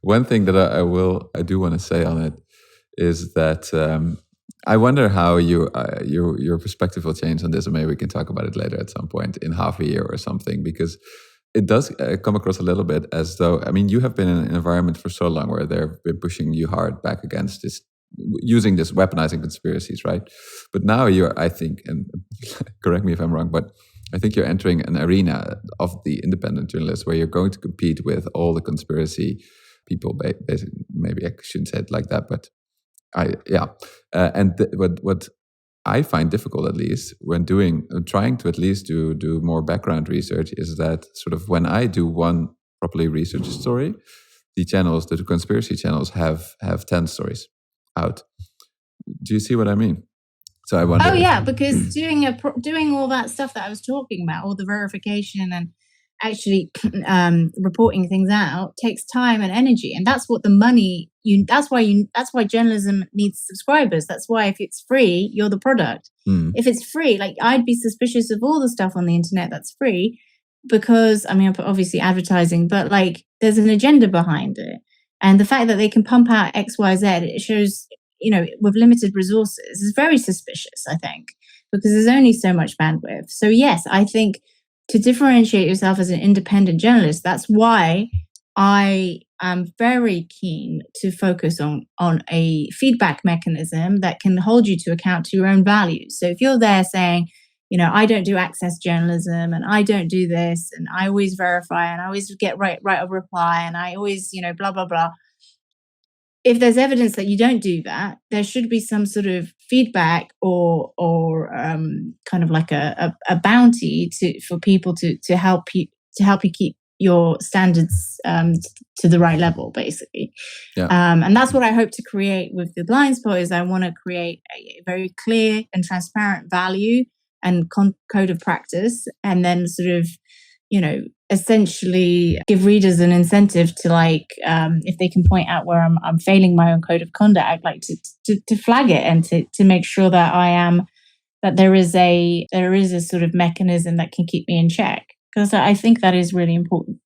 One thing that I do want to say on it is that I wonder how your perspective will change on this, and maybe we can talk about it later at some point in half a year or something, because it does come across a little bit as though, I mean, you have been in an environment for so long where they've been pushing you hard back against this, using this, weaponizing conspiracies, right? But now you're, I think, and correct me if I'm wrong, but I think you're entering an arena of the independent journalists where you're going to compete with all the conspiracy people. Basically, maybe I shouldn't say it like that, but what I find difficult, at least when trying to at least do more background research, is that sort of when I do one properly researched story, the conspiracy channels have 10 stories out. Do you see what I mean? So I wonder. Oh yeah, because doing all that stuff that I was talking about, all the verification and actually reporting things out, takes time and energy, and that's what the money. That's why journalism needs subscribers. That's why if it's free, you're the product. If it's free, like I'd be suspicious of all the stuff on the internet that's free, because I mean, obviously advertising, but like there's an agenda behind it, and the fact that they can pump out X, Y, Z, it shows, with limited resources, is very suspicious, I think, because there's only so much bandwidth. So yes, I think to differentiate yourself as an independent journalist, that's why I am very keen to focus on a feedback mechanism that can hold you to account to your own values. So if you're there saying, I don't do access journalism and I don't do this and I always verify and I always get right of reply and I always, blah, blah, blah. If there's evidence that you don't do that, there should be some sort of feedback or kind of like a bounty for people to help you keep your standards to the right level, basically. Yeah. And that's what I hope to create with the Blind Spot. Is I want to create a very clear and transparent value and code of practice, and then sort of, essentially give readers an incentive to if they can point out where I'm failing my own code of conduct, like to flag it and to make sure that there is a sort of mechanism that can keep me in check, because I think that is really important.